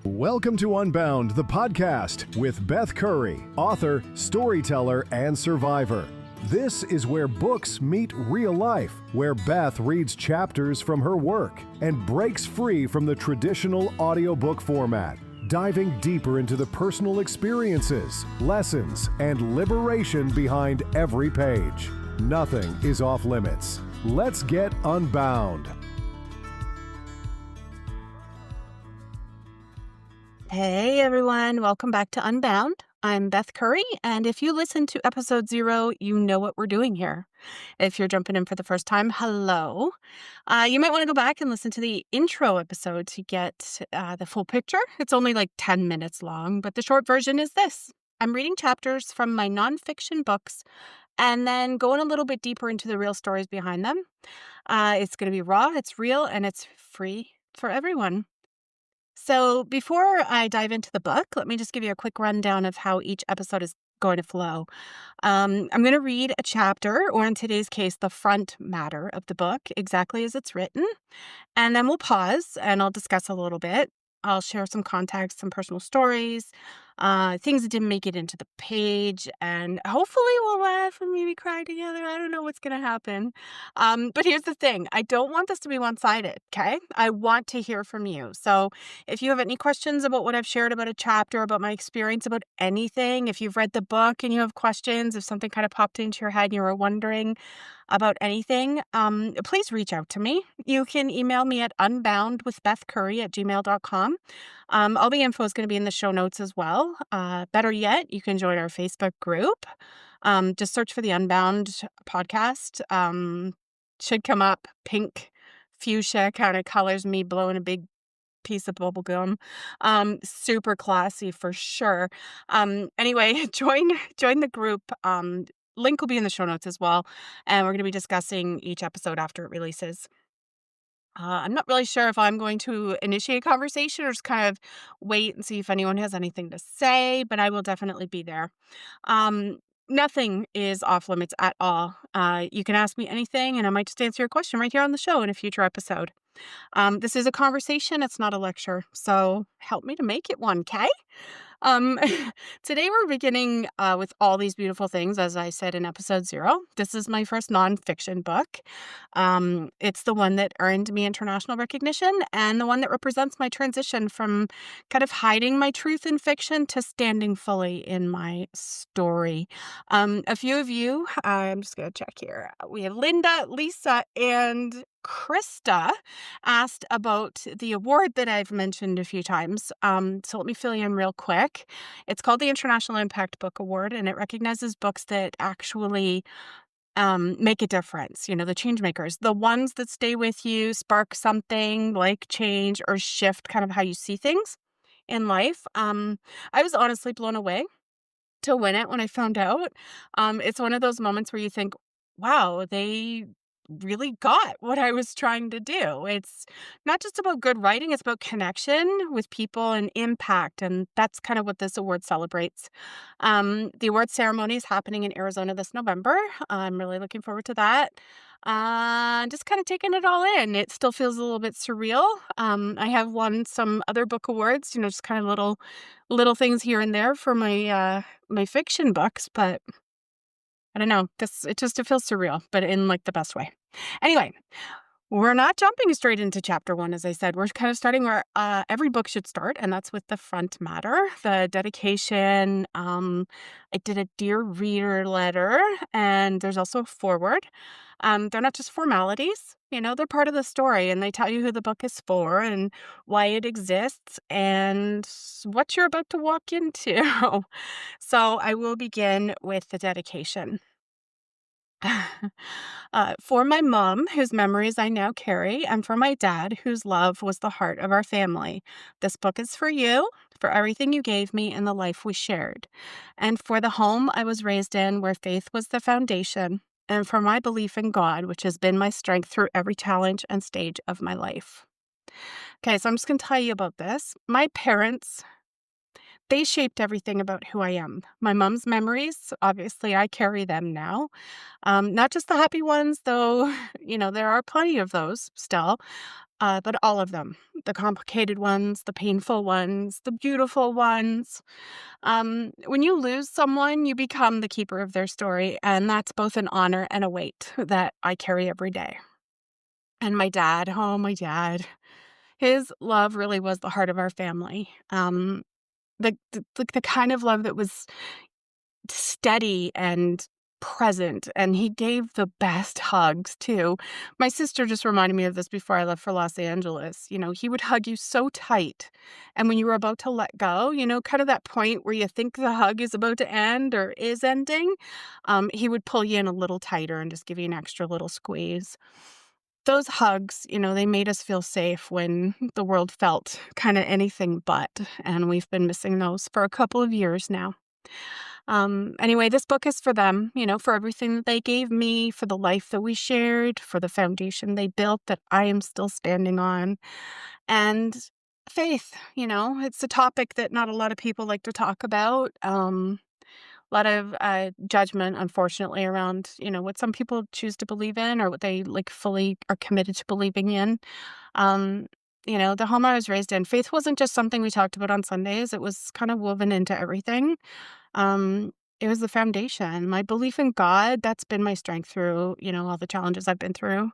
Welcome to Unbound, the podcast with Beth Curry, author, storyteller, and survivor. This is where books meet real life, where Beth reads chapters from her work and breaks free from the traditional audiobook format, diving deeper into the personal experiences, lessons, and liberation behind every page. Nothing is off limits. Let's get unbound. Hey everyone, welcome back to Unbound. I'm Beth Curry, and if you listen to episode 0, you know what we're doing here. If you're jumping in for the first time, hello. You might want to go back and listen to the intro episode to get the full picture. It's only like 10 minutes long, but the short version is this. I'm reading chapters from my nonfiction books and then going a little bit deeper into the real stories behind them. It's going to be raw, it's real, and it's free for everyone. So before I dive into the book, let me just give you a quick rundown of how each episode is going to flow. I'm going to read a chapter, or in today's case, the front matter of the book, exactly as it's written. And then we'll pause and I'll discuss a little bit. I'll share some context, some personal stories, things that didn't make it into the page, and hopefully we'll laugh and maybe cry together. I don't know what's going to happen. But here's the thing. I don't want this to be one-sided, okay? I want to hear from you. So if you have any questions about what I've shared about a chapter, about my experience, about anything, if you've read the book and you have questions, if something kind of popped into your head and you were wondering about anything, please reach out to me. You can email me at unboundwithbethcurry@gmail.com. All the info is going to be in the show notes as well. Better yet, you can join our Facebook group. Just search for the Unbound podcast. Should come up. Pink fuchsia kind of colors, me blowing a big piece of bubble gum. Super classy for sure. Anyway, join the group. Link will be in the show notes as well. And we're going to be discussing each episode after it releases. I'm not really sure if I'm going to initiate a conversation or just kind of wait and see if anyone has anything to say, but I will definitely be there. Nothing is off limits at all. You can ask me anything and I might just answer your question right here on the show in a future episode. This is a conversation. It's not a lecture. So help me to make it one, okay? Um, Today we're beginning with all these beautiful things, as I said in episode 0. This is my first nonfiction book. It's the one that earned me international recognition and the one that represents my transition from kind of hiding my truth in fiction to standing fully in my story. A few of you, I'm just going to check here. We have Linda, Lisa, and Krista asked about the award that I've mentioned a few times. So let me fill you in real quick. It's called the International Impact Book Award, and it recognizes books that actually make a difference. You know, the change makers, the ones that stay with you, spark something like change or shift kind of how you see things in life. I was honestly blown away to win it when I found out. It's one of those moments where you think, wow, they really got what I was trying to do. It's not just about good writing, it's about connection with people and impact. And that's kind of what this award celebrates. The award ceremony is happening in Arizona this November. I'm really looking forward to that. Just kind of taking it all in. It still feels a little bit surreal. I have won some other book awards, just kind of little things here and there for my fiction books, but I don't know. It feels surreal, but in like the best way. Anyway, we're not jumping straight into chapter 1, as I said. We're kind of starting where every book should start, and that's with the front matter, the dedication. I did a dear reader letter, and there's also a foreword. They're not just formalities, they're part of the story, and they tell you who the book is for and why it exists and what you're about to walk into. So I will begin with the dedication. For my mom, whose memories I now carry, and for my dad, whose love was the heart of our family. This book is for you, for everything you gave me and the life we shared, and for the home I was raised in where faith was the foundation, and for my belief in God, which has been my strength through every challenge and stage of my life. Okay, so I'm just going to tell you about this. My parents, they shaped everything about who I am. My mom's memories, obviously, I carry them now. Not just the happy ones, though, there are plenty of those still, but all of them. the complicated ones, the painful ones, the beautiful ones. When you lose someone, you become the keeper of their story, and that's both an honor and a weight that I carry every day. And my dad, oh, my dad, his love really was the heart of our family. The kind of love that was steady and present, and he gave the best hugs too. My sister just reminded me of this before I left for Los Angeles. He would hug you so tight, and when you were about to let go, kind of that point where you think the hug is about to end or is ending, he would pull you in a little tighter and just give you an extra little squeeze. Those hugs, they made us feel safe when the world felt kind of anything but, and we've been missing those for a couple of years now. Anyway, this book is for them, for everything that they gave me, for the life that we shared, for the foundation they built that I am still standing on, and faith. It's a topic that not a lot of people like to talk about. A lot of judgment, unfortunately, around, what some people choose to believe in or what they like fully are committed to believing in. Um, the home I was raised in, faith wasn't just something we talked about on Sundays. It was kind of woven into everything. Um, it was the foundation. My belief in God, that's been my strength through, all the challenges I've been through,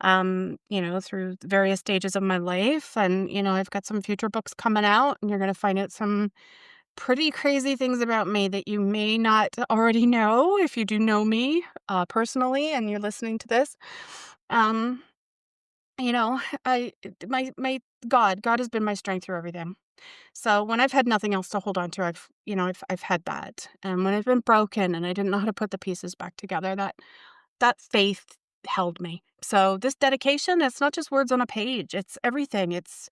through various stages of my life. And, I've got some future books coming out, and you're going to find out some pretty crazy things about me that you may not already know if you do know me personally and you're listening to this. Um, you know, I my God has been my strength through everything. So when I've had nothing else to hold on to, I've had that. And when I've been broken and I didn't know how to put the pieces back together, that faith held me. So this dedication, it's not just words on a page. It's everything. It's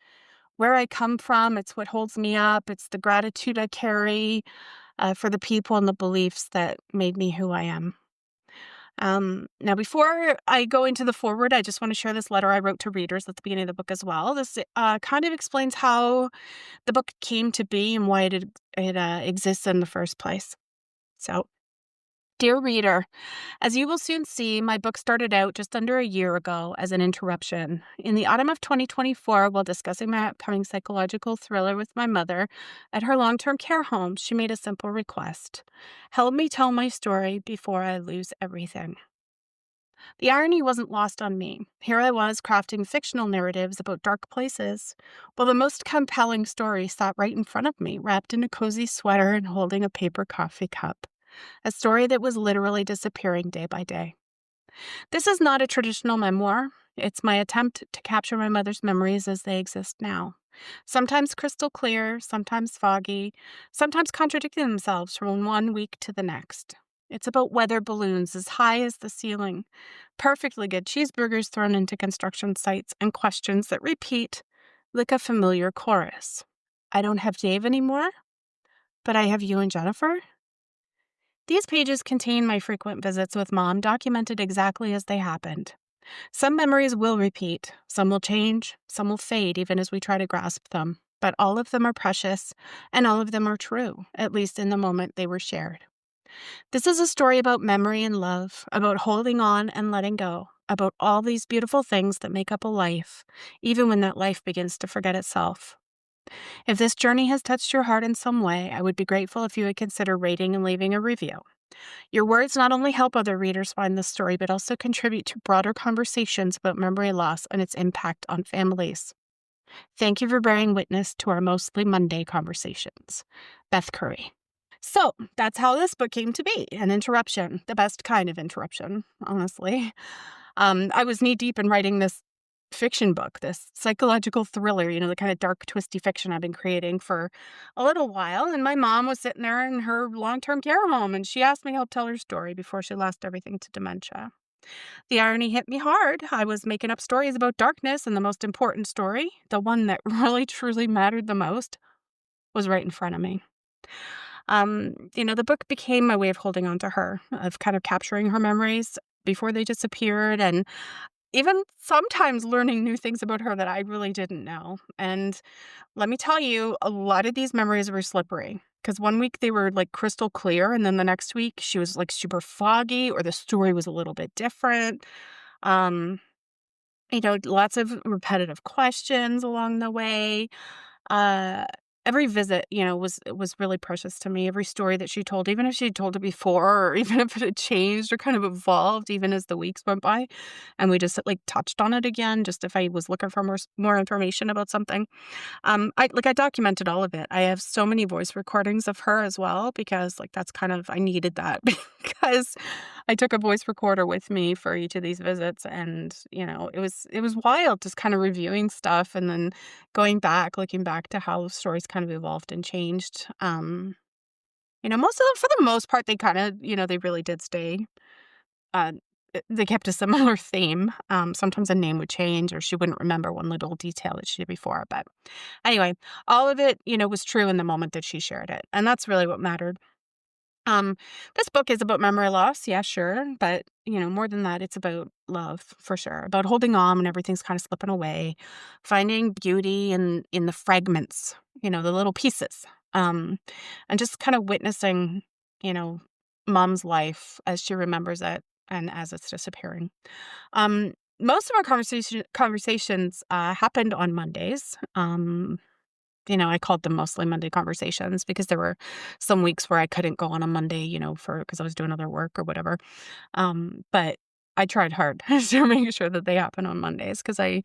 where I come from. It's what holds me up. It's the gratitude I carry for the people and the beliefs that made me who I am. Now, before I go into the forward, I just want to share this letter I wrote to readers at the beginning of the book as well. This kind of explains how the book came to be and why it exists in the first place. So, dear reader, as you will soon see, my book started out just under a year ago as an interruption. In the autumn of 2024, while discussing my upcoming psychological thriller with my mother at her long-term care home, she made a simple request. Help me tell my story before I lose everything. The irony wasn't lost on me. Here I was crafting fictional narratives about dark places, while the most compelling story sat right in front of me, wrapped in a cozy sweater and holding a paper coffee cup. A story that was literally disappearing day by day. This is not a traditional memoir. It's my attempt to capture my mother's memories as they exist now. Sometimes crystal clear, sometimes foggy, sometimes contradicting themselves from one week to the next. It's about weather balloons as high as the ceiling, perfectly good cheeseburgers thrown into construction sites, and questions that repeat like a familiar chorus. I don't have Dave anymore, but I have you and Jennifer. These pages contain my frequent visits with Mom, documented exactly as they happened. Some memories will repeat, some will change, some will fade even as we try to grasp them. But all of them are precious, and all of them are true, at least in the moment they were shared. This is a story about memory and love, about holding on and letting go, about all these beautiful things that make up a life, even when that life begins to forget itself. If this journey has touched your heart in some way, I would be grateful if you would consider rating and leaving a review. Your words not only help other readers find this story, but also contribute to broader conversations about memory loss and its impact on families. Thank you for bearing witness to our mostly Monday conversations. Beth Curry. So that's how this book came to be, an interruption, the best kind of interruption, honestly. I was knee deep in writing this fiction book, this psychological thriller, the kind of dark, twisty fiction I've been creating for a little while. And my mom was sitting there in her long-term care home, and she asked me to help tell her story before she lost everything to dementia. The irony hit me hard. I was making up stories about darkness, and the most important story, the one that really, truly mattered the most, was right in front of me. The book became my way of holding on to her, of kind of capturing her memories before they disappeared, and even sometimes learning new things about her that I really didn't know. And let me tell you, a lot of these memories were slippery because one week they were like crystal clear, and then the next week she was like super foggy, or the story was a little bit different. Um, Lots of repetitive questions along the way. Uh, every visit, was really precious to me. Every story that she told, even if she told it before, or even if it had changed or kind of evolved, even as the weeks went by, and we just like touched on it again, just if I was looking for more information about something. I documented all of it. I have so many voice recordings of her as well because like that's kind of I needed that because I took a voice recorder with me for each of these visits and, it was wild just kind of reviewing stuff and then looking back to how stories kind of evolved and changed. Most of them for the most part they kind of, they really did stay. uh they kept a similar theme. Sometimes a name would change or she wouldn't remember one little detail that she did before, but anyway, all of it, was true in the moment that she shared it, and that's really what mattered. Um, this book is about memory loss, yeah, sure, but, more than that, it's about love, for sure, about holding on when everything's kinda slipping away, finding beauty in the fragments, the little pieces, and just kinda witnessing, you know, mom's life as she remembers it and as it's disappearing. Most of our conversations, happened on Mondays. I called them mostly Monday conversations because there were some weeks where I couldn't go on a Monday, for because I was doing other work or whatever. But I tried hard to make sure that they happen on Mondays because I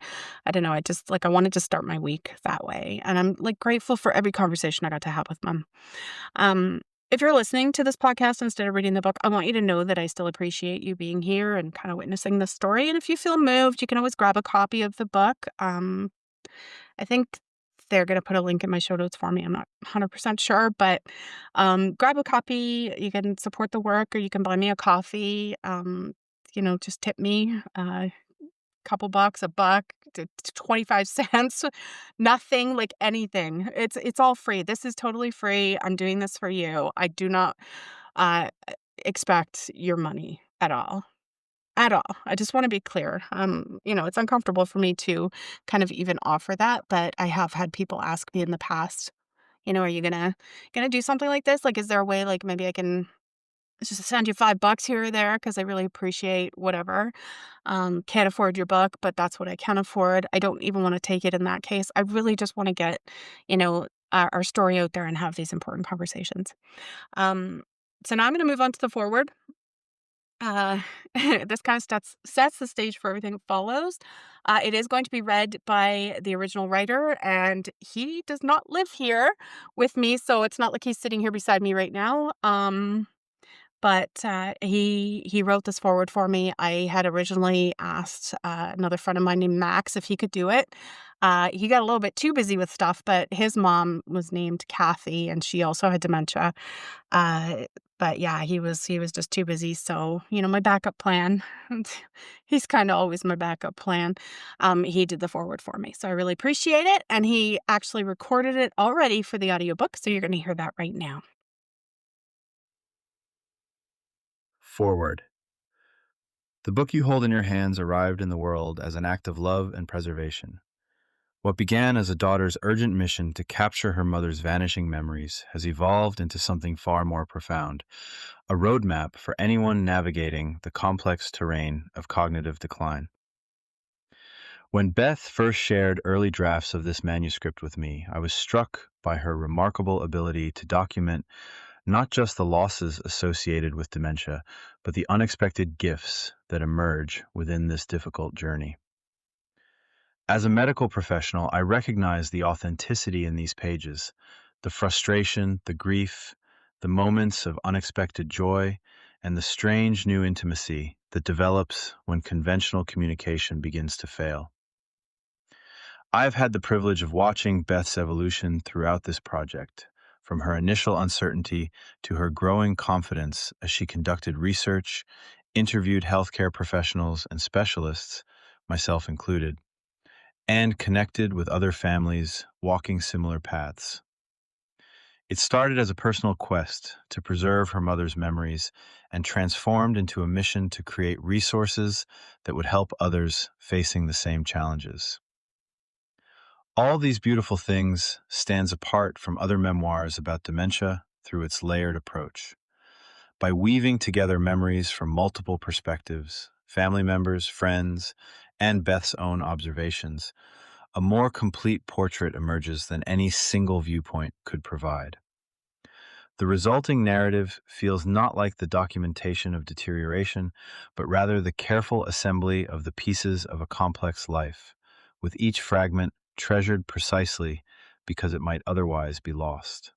don't know, I just like I wanted to start my week that way. And I'm like grateful for every conversation I got to have with mom. Um, if you're listening to this podcast instead of reading the book, I want you to know that I still appreciate you being here and kind of witnessing the story. And if you feel moved, you can always grab a copy of the book. I think they're gonna put a link in my show notes for me. I'm not 100% sure, but, grab a copy. You can support the work or you can buy me a coffee. Just tip me a couple bucks, a buck, to 25 cents, nothing, like anything. It's all free. This is totally free. I'm doing this for you. I do not, uh, expect your money at all. At all. I just wanna be clear. It's uncomfortable for me to kind of even offer that, but I have had people ask me in the past, "Are you gonna do something like this? Like, is there a way, like, maybe I can just send you 5 bucks here or there because I really appreciate whatever. Can't afford your book, but that's what I can afford." I don't even wanna take it in that case. I really just wanna get, our story out there and have these important conversations. Um, so now I'm gonna move on to the foreword. Uh, this kind of sets the stage for everything that follows. It is going to be read by the original writer, and he does not live here with me, so it's not like he's sitting here beside me right now. But he wrote this forward for me. I had originally asked another friend of mine named Max if he could do it. He got a little bit too busy with stuff, but his mom was named Kathy, and she also had dementia. Uh, but yeah, he was just too busy. So my backup plan. He's kind of always my backup plan. He did the forward for me, so I really appreciate it. And he actually recorded it already for the audiobook, so you're going to hear that right now. Forward. The book you hold in your hands arrived in the world as an act of love and preservation. What began as a daughter's urgent mission to capture her mother's vanishing memories has evolved into something far more profound, a roadmap for anyone navigating the complex terrain of cognitive decline. When Beth first shared early drafts of this manuscript with me, I was struck by her remarkable ability to document not just the losses associated with dementia, but the unexpected gifts that emerge within this difficult journey. As a medical professional, I recognize the authenticity in these pages, the frustration, the grief, the moments of unexpected joy, and the strange new intimacy that develops when conventional communication begins to fail. I've had the privilege of watching Beth's evolution throughout this project, from her initial uncertainty to her growing confidence as she conducted research, interviewed healthcare professionals and specialists, myself included, and connected with other families walking similar paths. It started as a personal quest to preserve her mother's memories and transformed into a mission to create resources that would help others facing the same challenges. All these beautiful things stands apart from other memoirs about dementia through its layered approach. By weaving together memories from multiple perspectives, family members, friends, and Beth's own observations, a more complete portrait emerges than any single viewpoint could provide. The resulting narrative feels not like the documentation of deterioration, but rather the careful assembly of the pieces of a complex life, with each fragment treasured precisely because it might otherwise be lost.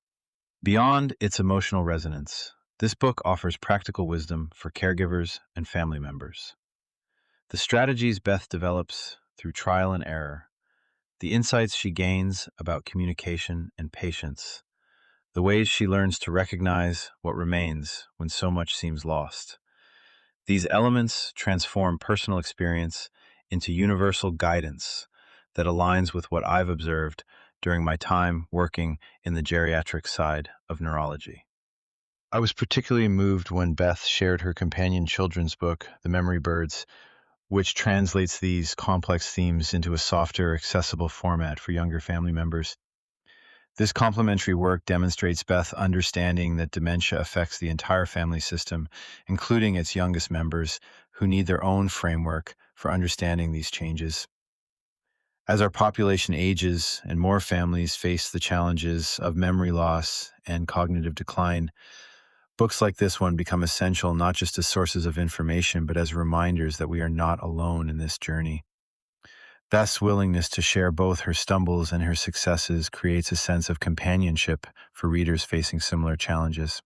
Beyond its emotional resonance, this book offers practical wisdom for caregivers and family members. The strategies Beth develops through trial and error, the insights she gains about communication and patience, the ways she learns to recognize what remains when so much seems lost. These elements transform personal experience into universal guidance that aligns with what I've observed during my time working in the geriatric side of neurology. I was particularly moved when Beth shared her companion children's book, The Memory Birds, which translates these complex themes into a softer, accessible format for younger family members. This complementary work demonstrates Beth's understanding that dementia affects the entire family system, including its youngest members, who need their own framework for understanding these changes. As our population ages and more families face the challenges of memory loss and cognitive decline, books like this one become essential not just as sources of information, but as reminders that we are not alone in this journey. Beth's willingness to share both her stumbles and her successes creates a sense of companionship for readers facing similar challenges.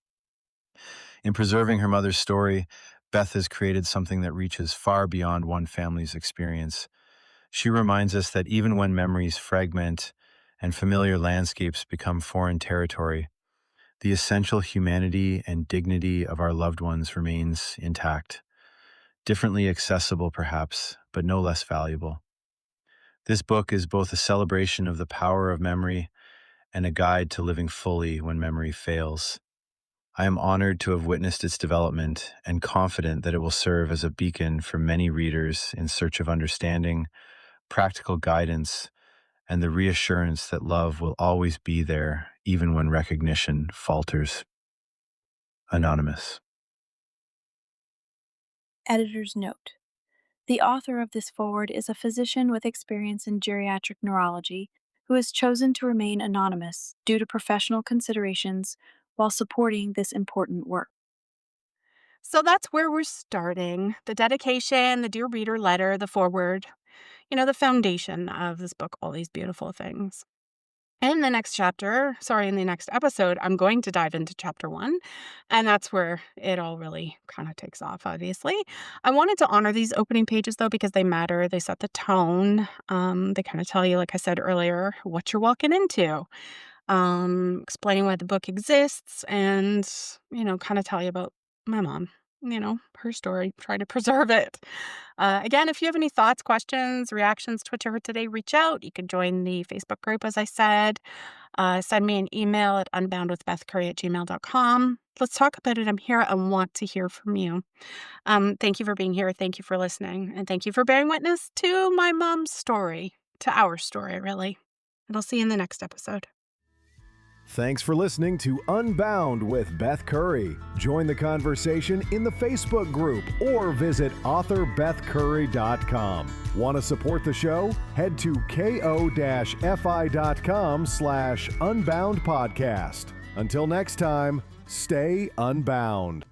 In preserving her mother's story, Beth has created something that reaches far beyond one family's experience. She reminds us that even when memories fragment and familiar landscapes become foreign territory, the essential humanity and dignity of our loved ones remains intact, differently accessible perhaps, but no less valuable. This book is both a celebration of the power of memory and a guide to living fully when memory fails. I am honored to have witnessed its development and confident that it will serve as a beacon for many readers in search of understanding, practical guidance, and the reassurance that love will always be there, even when recognition falters. Anonymous. Editor's note. The author of this foreword is a physician with experience in geriatric neurology who has chosen to remain anonymous due to professional considerations while supporting this important work. So that's where we're starting. The dedication, the dear reader letter, the foreword, the foundation of this book, all these beautiful things. In the next episode, I'm going to dive into chapter 1, and that's where it all really kind of takes off, obviously. I wanted to honor these opening pages, though, because they matter. They set the tone. They kind of tell you, like I said earlier, what you're walking into, explaining why the book exists, and, kind of tell you about my mom, her story, trying to preserve it. Again, if you have any thoughts, questions, reactions to what you heard today, reach out. You can join the Facebook group, as I said. Send me an email at unboundwithbethcurry@gmail.com. Let's talk about it. I'm here. I want to hear from you. Thank you for being here. Thank you for listening. And thank you for bearing witness to my mom's story, to our story, really. And I'll see you in the next episode. Thanks for listening to Unbound with Beth Curry. Join the conversation in the Facebook group or visit authorbethcurry.com. Want to support the show? Head to ko-fi.com/unbound podcast. Until next time, stay unbound.